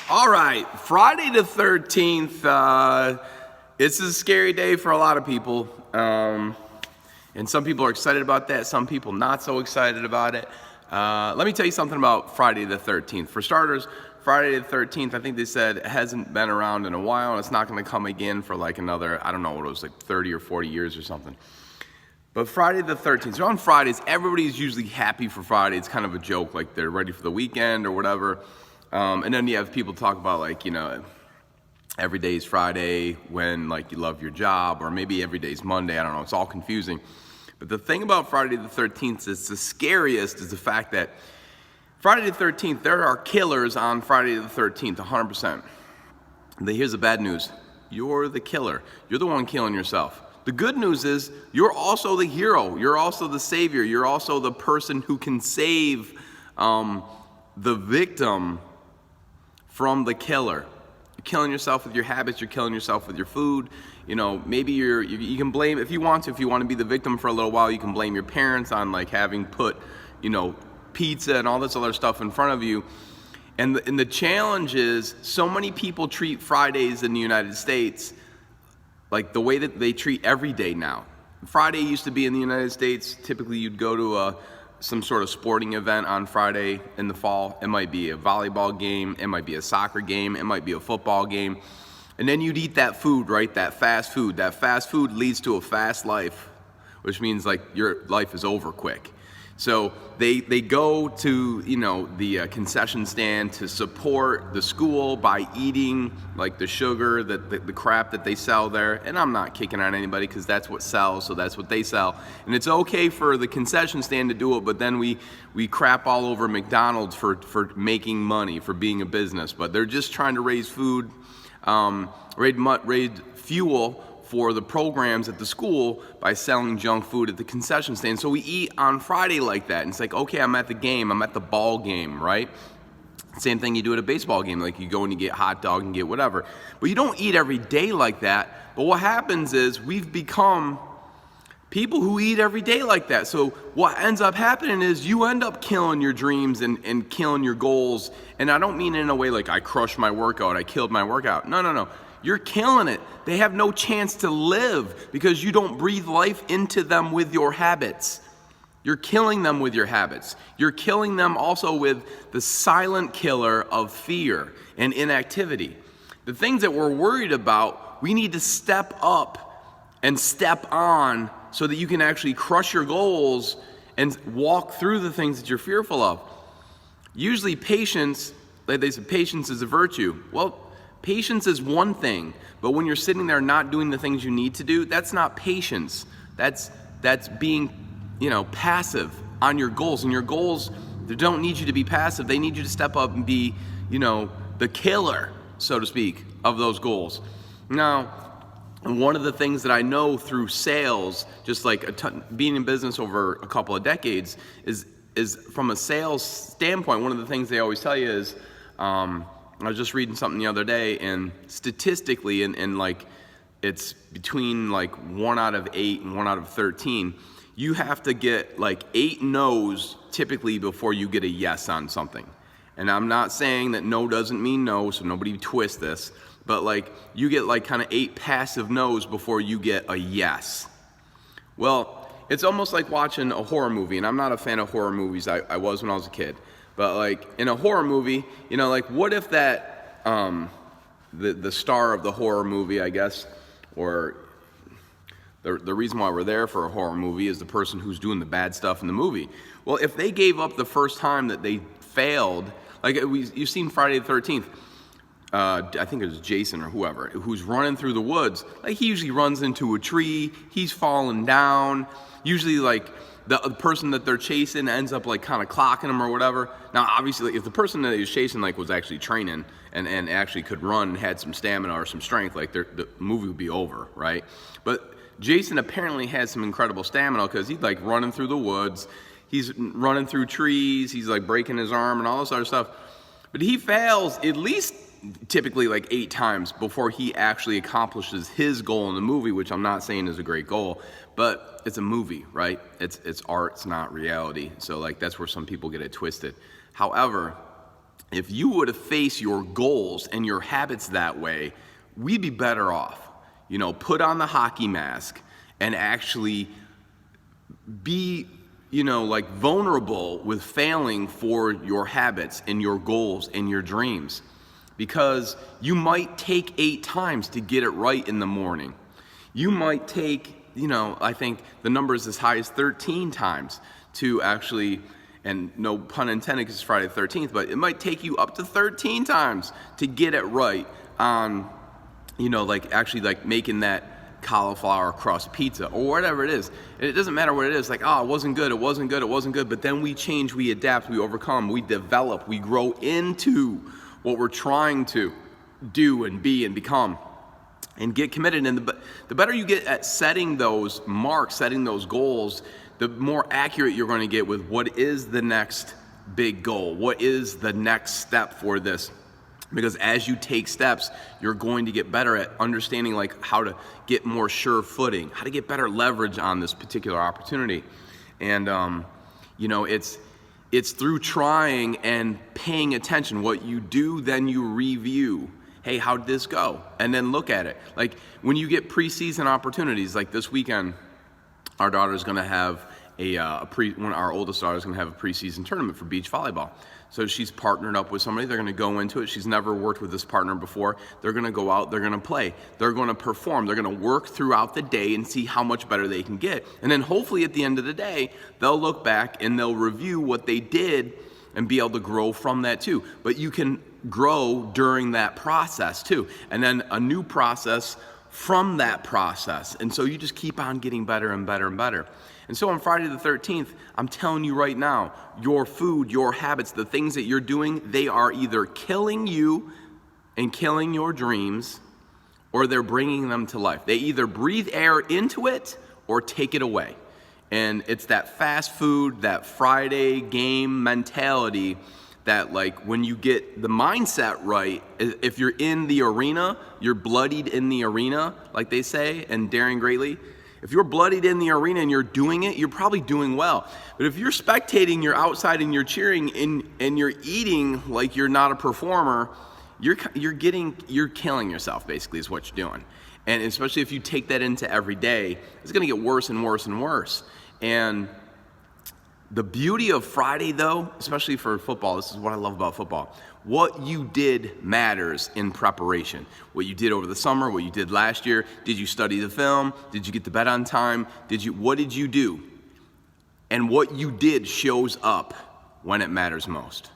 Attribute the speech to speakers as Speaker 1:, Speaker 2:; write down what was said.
Speaker 1: All right, Friday the 13th. It's a scary day for a lot of people. And some people are excited about that, some people not so excited about it. Let me tell you something about Friday the 13th. For starters, Friday the 13th, I think they said it hasn't been around in a while, and it's not going to come again for like another, I don't know what it was, like 30 or 40 years or something. But Friday the 13th, so on Fridays, everybody's usually happy for Friday. It's kind of a joke, like they're ready for the weekend or whatever. And then you have people talk about like, every day's Friday when like you love your job, or maybe every day's Monday, I don't know, it's all confusing. But the thing about Friday the 13th is the scariest is the fact that Friday the 13th, there are killers on Friday the 13th, 100%. Here's the bad news. You're the killer. You're the one killing yourself. The good news is you're also the hero. You're also the savior. You're also the person who can save the victim from the killer. You're killing yourself with your habits. You're killing yourself with your food. Maybe you can blame, if you want to be the victim for a little while, you can blame your parents on like having put, pizza and all this other stuff in front of you. And the challenge is so many people treat Fridays in the United States like the way that they treat every day now. Friday used to be in the United States, typically you'd go to some sort of sporting event on Friday in the fall. It might be a volleyball game, it might be a soccer game, it might be a football game. And then you'd eat that food, right? That fast food. That fast food leads to a fast life, which means like your life is over quick. So they go to the concession stand to support the school by eating like the sugar, the crap that they sell there. And I'm not kicking on anybody because that's what sells, so that's what they sell. And it's okay for the concession stand to do it, but then we crap all over McDonald's for making money, for being a business. But they're just trying to raise food, raise fuel for the programs at the school by selling junk food at the concession stand. So we eat on Friday like that. And it's like, okay, I'm at the game, I'm at the ball game, right? Same thing you do at a baseball game, like you go and you get hot dog and get whatever. But you don't eat every day like that. But what happens is we've become people who eat every day like that. So what ends up happening is you end up killing your dreams and killing your goals. And I don't mean in a way like I crushed my workout, I killed my workout. No. You're killing it. They have no chance to live because you don't breathe life into them with your habits. You're killing them with your habits. You're killing them also with the silent killer of fear and inactivity. The things that we're worried about, we need to step up and step on so that you can actually crush your goals and walk through the things that you're fearful of. Usually patience, like they said, patience is a virtue. Well, patience is one thing, but when you're sitting there not doing the things you need to do, that's not patience. That's being, passive on your goals. And your goals, they don't need you to be passive. They need you to step up and be, the killer, so to speak, of those goals. Now, one of the things that I know through sales, just like being in business over a couple of decades, is from a sales standpoint, one of the things they always tell you is, I was just reading something the other day, and statistically, and like it's between like 1 out of 8 and 1 out of 13, you have to get like 8 no's typically before you get a yes on something. And I'm not saying that no doesn't mean no, so nobody twist this, but like you get like kind of 8 passive no's before you get a yes. Well, it's almost like watching a horror movie, and I'm not a fan of horror movies. I was when I was a kid. But like in a horror movie, like what if that, the star of the horror movie, I guess, or the reason why we're there for a horror movie is the person who's doing the bad stuff in the movie. Well, if they gave up the first time that they failed, like you've seen Friday the 13th, I think it was Jason or whoever, who's running through the woods. Like he usually runs into a tree, he's falling down, usually like the person that they're chasing ends up like kind of clocking them or whatever. Now, obviously, if the person that he was chasing like was actually training and actually could run and had some stamina or some strength, like the movie would be over, right? But Jason apparently has some incredible stamina because he's like running through the woods, he's running through trees, he's like breaking his arm and all this other stuff. But he fails at least typically like 8 times before he actually accomplishes his goal in the movie, which I'm not saying is a great goal, but it's a movie, right? It's art, it's not reality. So like that's where some people get it twisted. However, if you would have faced your goals and your habits that way, we'd be better off. Put on the hockey mask and actually be, like vulnerable with failing for your habits and your goals and your dreams. Because you might take 8 times to get it right in the morning. You might take, I think the number is as high as 13 times to actually, and no pun intended because it's Friday the 13th, but it might take you up to 13 times to get it right on, like making that cauliflower crust pizza or whatever it is. It doesn't matter what it is, like, it wasn't good, but then we change, we adapt, we overcome, we develop, we grow into what we're trying to do and be and become and get committed. And the better you get at setting those marks, setting those goals, the more accurate you're going to get with what is the next big goal, what is the next step for this. Because as you take steps, you're going to get better at understanding like how to get more sure footing, how to get better leverage on this particular opportunity. And, it's through trying and paying attention. What you do, then you review. Hey, how'd this go? And then look at it. Like when you get preseason opportunities, like this weekend, our daughter's going to have our oldest daughter's going to have a preseason tournament for beach volleyball. So she's partnered up with somebody. They're going to go into it. She's never worked with this partner before. They're going to go out. They're going to play. They're going to perform. They're going to work throughout the day and see how much better they can get. And then hopefully at the end of the day, they'll look back and they'll review what they did and be able to grow from that too. But you can grow during that process too. And then a new process from that process. And so you just keep on getting better and better and better. And so on Friday the 13th, I'm telling you right now, your food, your habits, the things that you're doing, they are either killing you and killing your dreams, or they're bringing them to life. They either breathe air into it or take it away. And it's that fast food, that Friday game mentality that like when you get the mindset right, if you're in the arena, you're bloodied in the arena, like they say, and daring greatly. If you're bloodied in the arena and you're doing it, you're probably doing well. But if you're spectating, you're outside and you're cheering and you're eating like you're not a performer, you're killing yourself, basically, is what you're doing. And especially if you take that into every day, it's going to get worse and worse and worse. And the beauty of Friday, though, especially for football, this is what I love about football. What you did matters in preparation. What you did over the summer, what you did last year. Did you study the film? Did you get to bed on time? What did you do? And what you did shows up when it matters most.